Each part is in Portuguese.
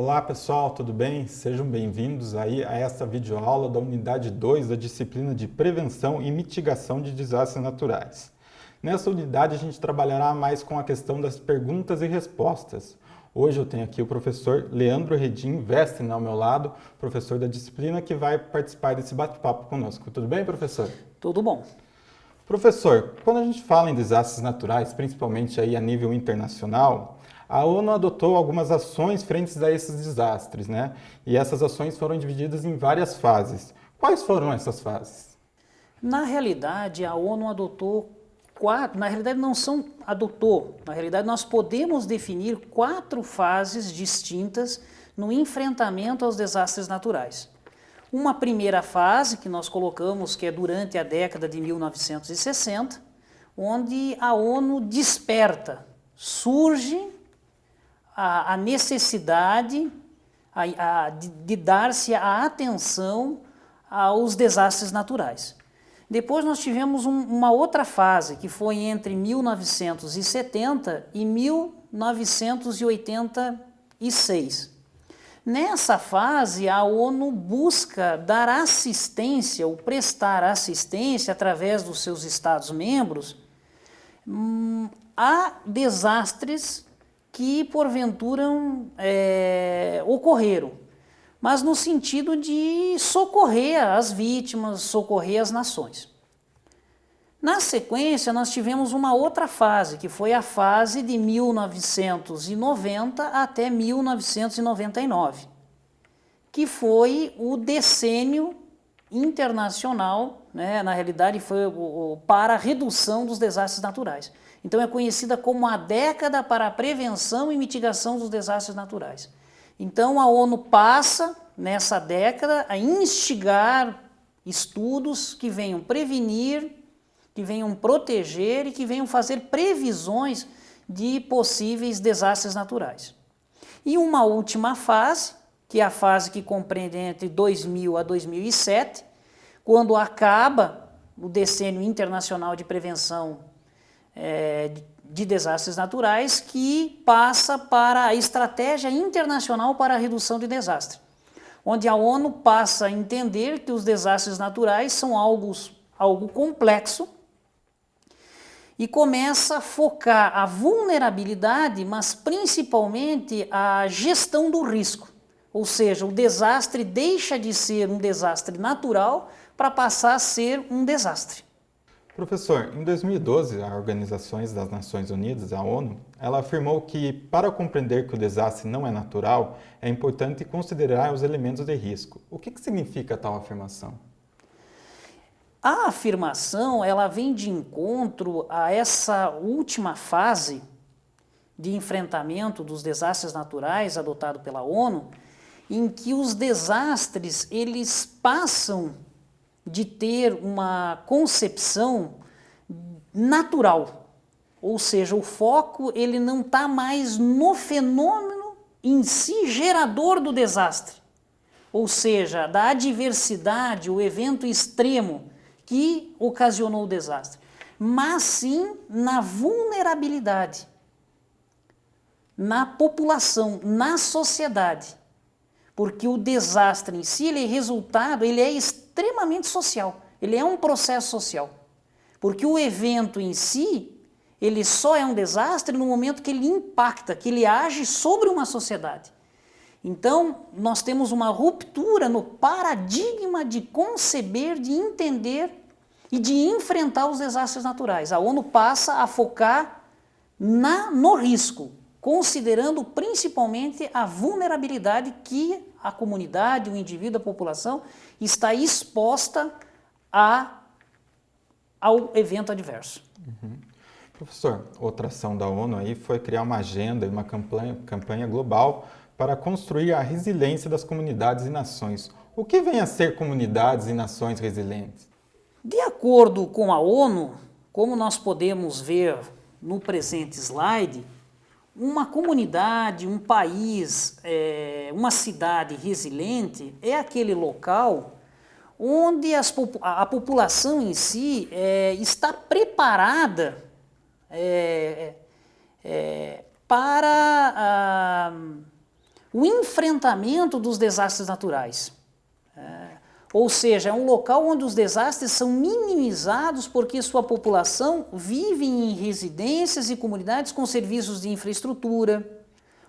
Olá pessoal, tudo bem? Sejam bem-vindos aí a esta videoaula da unidade 2 da disciplina de Prevenção e Mitigação de Desastres Naturais. Nessa unidade a gente trabalhará mais com a questão das perguntas e respostas. Hoje eu tenho aqui o professor Leandro Redim Westner ao meu lado, professor da disciplina, que vai participar desse bate-papo conosco. Tudo bem, professor? Tudo bom. Professor, quando a gente fala em desastres naturais, principalmente aí a nível internacional, a ONU adotou algumas ações frente a esses desastres, né? E essas ações foram divididas em várias fases. Quais foram essas fases? Na realidade, a ONU adotou quatro, na realidade nós podemos definir 4 fases distintas no enfrentamento aos desastres naturais. Uma primeira fase que nós colocamos, que é durante a década de 1960, onde a ONU desperta, surge a necessidade de dar-se a atenção aos desastres naturais. Depois nós tivemos uma outra fase, que foi entre 1970 e 1986. Nessa fase, a ONU busca dar assistência, ou prestar assistência através dos seus Estados-membros a desastres que porventura ocorreram, mas no sentido de socorrer as vítimas, socorrer as nações. Na sequência, nós tivemos uma outra fase, que foi a fase de 1990 até 1999, que foi o decênio internacional, né? Na realidade foi para a redução dos desastres naturais. Então é conhecida como a década para a prevenção e mitigação dos desastres naturais. Então a ONU passa, nessa década, a instigar estudos que venham prevenir, que venham proteger e que venham fazer previsões de possíveis desastres naturais. E uma última fase, que é a fase que compreende entre 2000 a 2007, quando acaba o decênio internacional de prevenção de desastres naturais, que passa para a Estratégia Internacional para a Redução de Desastres, onde a ONU passa a entender que os desastres naturais são algo complexo e começa a focar a vulnerabilidade, mas principalmente a gestão do risco. Ou seja, o desastre deixa de ser um desastre natural para passar a ser um desastre. Professor, em 2012, a Organização das Nações Unidas, a ONU, ela afirmou que, para compreender que o desastre não é natural, é importante considerar os elementos de risco. O que significa tal afirmação? A afirmação, ela vem de encontro a essa última fase de enfrentamento dos desastres naturais adotado pela ONU, em que os desastres, eles passam de ter uma concepção natural, ou seja, o foco ele não está mais no fenômeno em si gerador do desastre, ou seja, da adversidade, o evento extremo que ocasionou o desastre, mas sim na vulnerabilidade, na população, na sociedade. Porque o desastre em si, ele é extremamente social, ele é um processo social. Porque o evento em si, ele só é um desastre no momento que ele impacta, que ele age sobre uma sociedade. Então, nós temos uma ruptura no paradigma de conceber, de entender e de enfrentar os desastres naturais. A ONU passa a focar no risco, considerando principalmente a vulnerabilidade que a comunidade, o indivíduo, a população está exposta ao evento adverso. Uhum. Professor, outra ação da ONU aí foi criar uma agenda e uma campanha global para construir a resiliência das comunidades e nações. O que vem a ser comunidades e nações resilientes? De acordo com a ONU, como nós podemos ver no presente slide, uma comunidade, um país, uma cidade resiliente é aquele local onde a população em si está preparada para o enfrentamento enfrentamento dos desastres naturais. Ou seja, é um local onde os desastres são minimizados porque sua população vive em residências e comunidades com serviços de infraestrutura,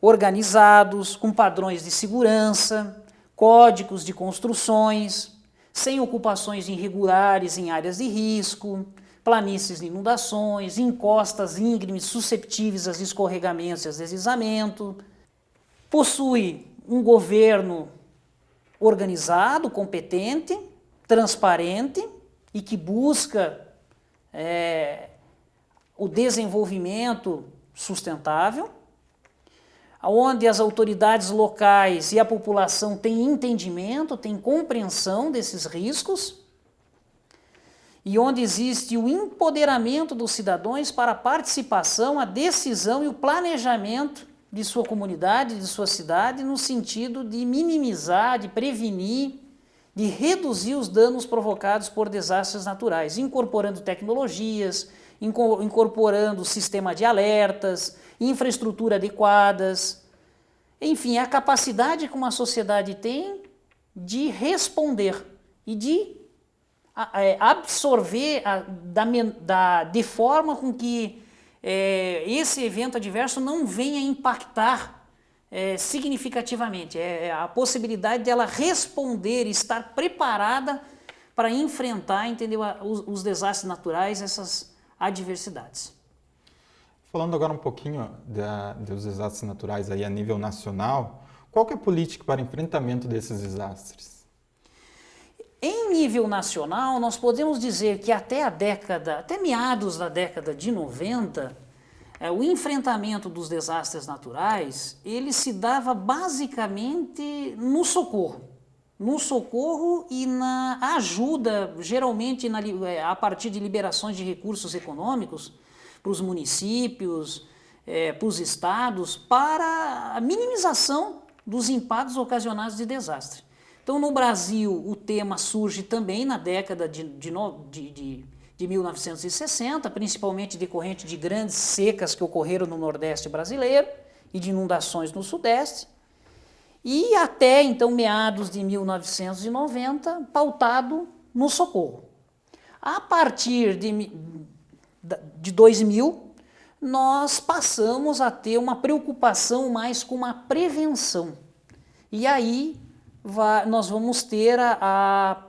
organizados, com padrões de segurança, códigos de construções, sem ocupações irregulares em áreas de risco, planícies de inundações, encostas íngremes susceptíveis a escorregamentos e a deslizamento. Possui um governo organizado, competente, transparente e que busca o desenvolvimento sustentável, onde as autoridades locais e a população têm entendimento, têm compreensão desses riscos e onde existe o empoderamento dos cidadãos para a participação, a decisão e o planejamento de sua comunidade, de sua cidade, no sentido de minimizar, de prevenir, de reduzir os danos provocados por desastres naturais, incorporando tecnologias, incorporando sistema de alertas, infraestrutura adequadas, enfim, a capacidade que uma sociedade tem de responder e de absorver de forma com que esse evento adverso não venha impactar significativamente. A possibilidade dela responder, estar preparada para enfrentar, entendeu, os desastres naturais, essas adversidades. Falando agora um pouquinho dos desastres naturais aí a nível nacional, qual que é a política para enfrentamento desses desastres? Em nível nacional, nós podemos dizer que até meados da década de 90, o enfrentamento dos desastres naturais, ele se dava basicamente no socorro. No socorro e na ajuda, geralmente a partir de liberações de recursos econômicos para os municípios, para os estados, para a minimização dos impactos ocasionados de desastre. Então, no Brasil, o tema surge também na década de 1960, principalmente decorrente de grandes secas que ocorreram no Nordeste brasileiro e de inundações no Sudeste, e até, então, meados de 1990, pautado no socorro. A partir de 2000, nós passamos a ter uma preocupação mais com a prevenção. E aí nós vamos ter a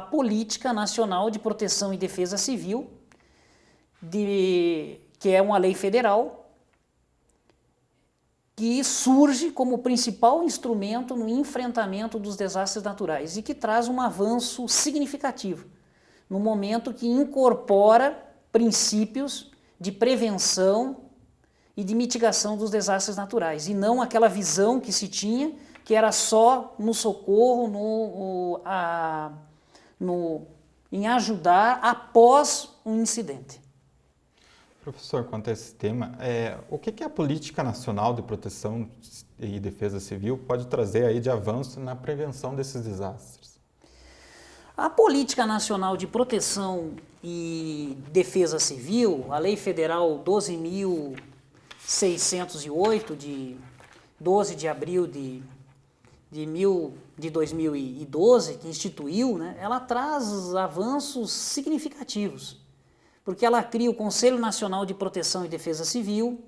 Política Nacional de Proteção e Defesa Civil, que é uma lei federal, que surge como principal instrumento no enfrentamento dos desastres naturais e que traz um avanço significativo, no momento que incorpora princípios de prevenção e de mitigação dos desastres naturais, e não aquela visão que se tinha, que era só no socorro, em ajudar após um incidente. Professor, quanto a esse tema, o que a Política Nacional de Proteção e Defesa Civil pode trazer aí de avanço na prevenção desses desastres? A Política Nacional de Proteção e Defesa Civil, a Lei Federal 12.608, de 12 de abril de 2012, que instituiu, né, ela traz avanços significativos, porque ela cria o Conselho Nacional de Proteção e Defesa Civil,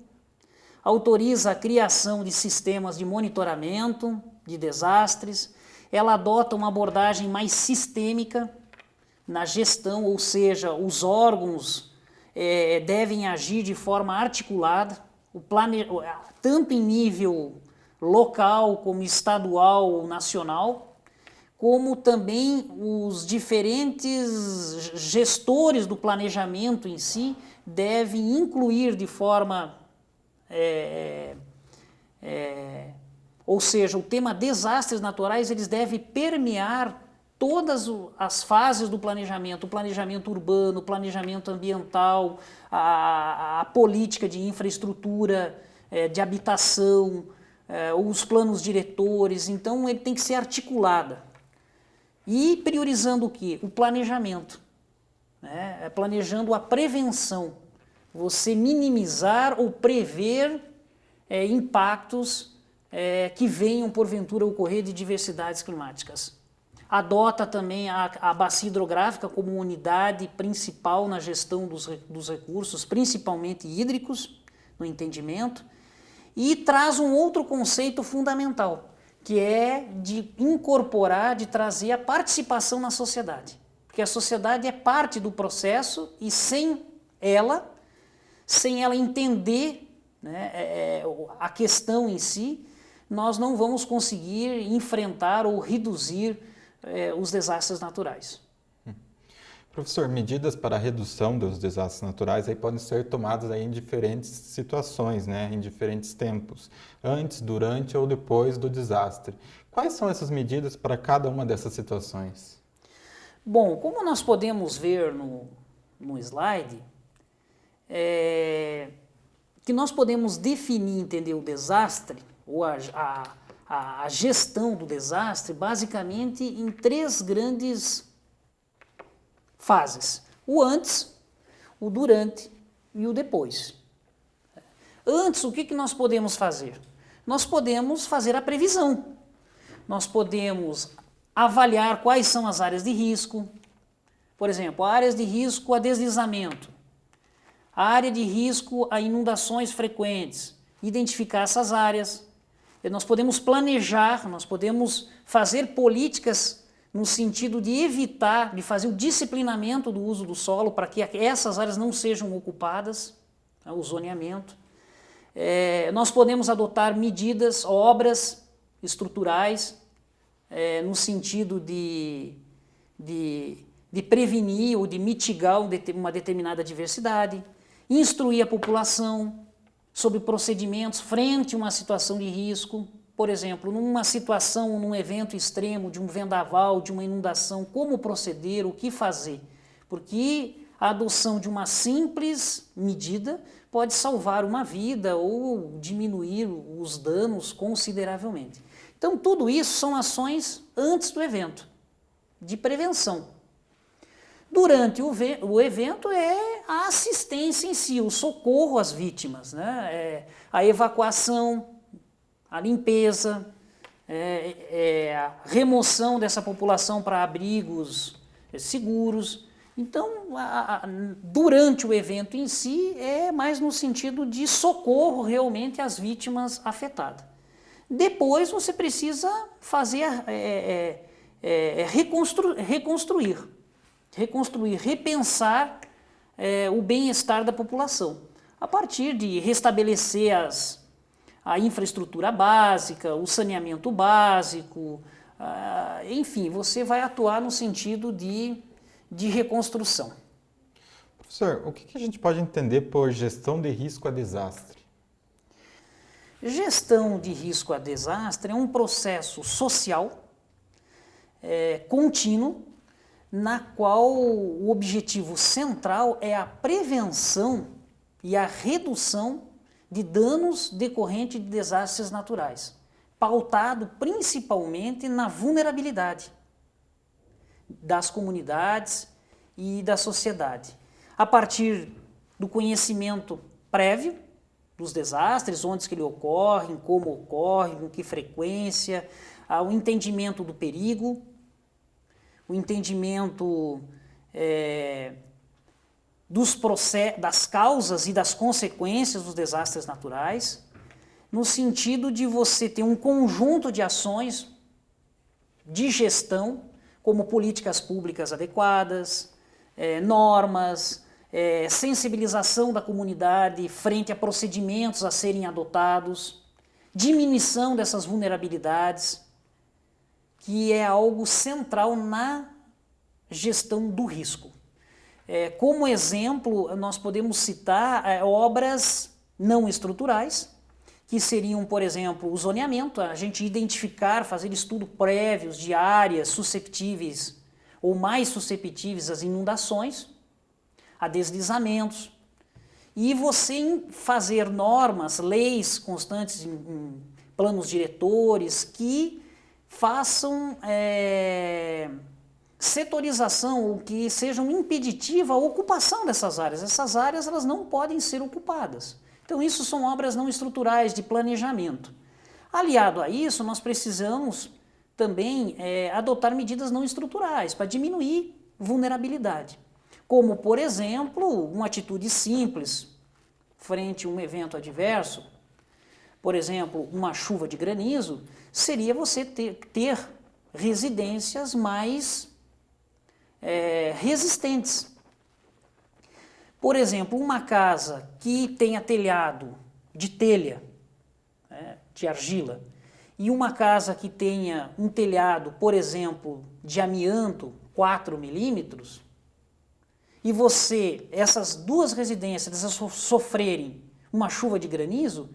autoriza a criação de sistemas de monitoramento de desastres, ela adota uma abordagem mais sistêmica na gestão, ou seja, os órgãos devem agir de forma articulada, tanto em nível local, como estadual ou nacional, como também os diferentes gestores do planejamento em si devem incluir de forma, ou seja, o tema desastres naturais, eles devem permear todas as fases do planejamento, o planejamento urbano, o planejamento ambiental, a política de infraestrutura, de habitação, os planos diretores. Então, ele tem que ser articulada. E priorizando o quê? O planejamento, né? Planejando a prevenção, você minimizar ou prever impactos que venham porventura a ocorrer de diversidades climáticas. Adota também a bacia hidrográfica como unidade principal na gestão dos recursos, principalmente hídricos, no entendimento, e traz um outro conceito fundamental, que é de incorporar, de trazer a participação na sociedade. Porque a sociedade é parte do processo e sem ela entender, né, a questão em si, nós não vamos conseguir enfrentar ou reduzir os desastres naturais. Professor, medidas para a redução dos desastres naturais aí podem ser tomadas aí em diferentes situações, né, em diferentes tempos, antes, durante ou depois do desastre. Quais são essas medidas para cada uma dessas situações? Bom, como nós podemos ver no slide, que nós podemos definir, entender o desastre, ou a gestão do desastre, basicamente em 3 grandes fases: o antes, o durante e o depois. Antes, o que nós podemos fazer? Nós podemos fazer a previsão, nós podemos avaliar quais são as áreas de risco, por exemplo, áreas de risco a deslizamento, a área de risco a inundações frequentes, identificar essas áreas. Nós podemos planejar, nós podemos fazer políticas no sentido de evitar, de fazer o disciplinamento do uso do solo para que essas áreas não sejam ocupadas, o zoneamento. Nós podemos adotar medidas, obras estruturais, no sentido de prevenir ou de mitigar uma determinada adversidade, instruir a população sobre procedimentos frente a uma situação de risco. Por exemplo, numa situação, num evento extremo, de um vendaval, de uma inundação, como proceder, o que fazer? Porque a adoção de uma simples medida pode salvar uma vida ou diminuir os danos consideravelmente. Então, tudo isso são ações antes do evento, de prevenção. Durante o evento é a assistência em si, o socorro às vítimas, né? A evacuação, a limpeza, a remoção dessa população para abrigos seguros. Então, durante o evento em si, é mais no sentido de socorro realmente às vítimas afetadas. Depois você precisa fazer, reconstruir, repensar o bem-estar da população, a partir de restabelecer a infraestrutura básica, o saneamento básico, enfim, você vai atuar no sentido de reconstrução. Professor, o que a gente pode entender por gestão de risco a desastre? Gestão de risco a desastre é um processo social, contínuo, na qual o objetivo central é a prevenção e a redução de danos decorrentes de desastres naturais, pautado principalmente na vulnerabilidade das comunidades e da sociedade, a partir do conhecimento prévio dos desastres, onde que ele ocorre, como ocorre, com que frequência, o entendimento do perigo, o entendimento das causas e das consequências dos desastres naturais, no sentido de você ter um conjunto de ações de gestão, como políticas públicas adequadas, normas, sensibilização da comunidade frente a procedimentos a serem adotados, diminuição dessas vulnerabilidades, que é algo central na gestão do risco. Como exemplo, nós podemos citar obras não estruturais, que seriam, por exemplo, o zoneamento, a gente identificar, fazer estudos prévios de áreas susceptíveis ou mais susceptíveis às inundações, a deslizamentos, e você fazer normas, leis constantes em planos diretores que façam setorização ou que sejam impeditiva a ocupação dessas áreas. Essas áreas elas não podem ser ocupadas. Então isso são obras não estruturais de planejamento. Aliado a isso, nós precisamos também adotar medidas não estruturais para diminuir vulnerabilidade. Como, por exemplo, uma atitude simples frente a um evento adverso, por exemplo, uma chuva de granizo, seria você ter residências mais resistentes. Por exemplo, uma casa que tenha telhado de telha, de argila, e uma casa que tenha um telhado, por exemplo, de amianto, 4 milímetros, e essas duas residências sofrerem uma chuva de granizo,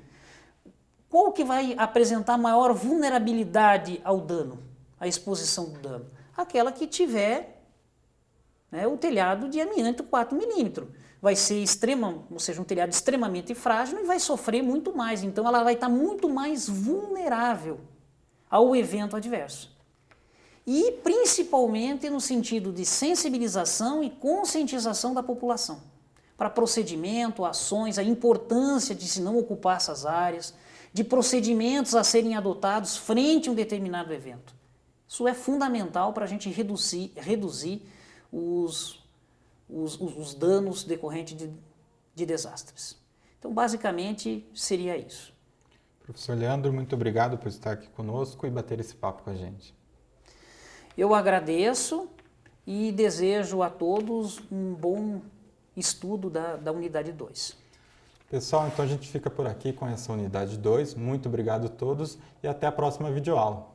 qual que vai apresentar maior vulnerabilidade ao dano, à exposição do dano? Aquela que tiver o telhado de amianto 4 milímetros. Vai ser ou seja, um telhado extremamente frágil e vai sofrer muito mais. Então ela vai estar muito mais vulnerável ao evento adverso. E principalmente no sentido de sensibilização e conscientização da população para procedimento, ações, a importância de se não ocupar essas áreas, de procedimentos a serem adotados frente a um determinado evento. Isso é fundamental para a gente reduzir os danos decorrentes de desastres. Então, basicamente, seria isso. Professor Leandro, muito obrigado por estar aqui conosco e bater esse papo com a gente. Eu agradeço e desejo a todos um bom estudo da unidade 2. Pessoal, então a gente fica por aqui com essa unidade 2. Muito obrigado a todos e até a próxima videoaula.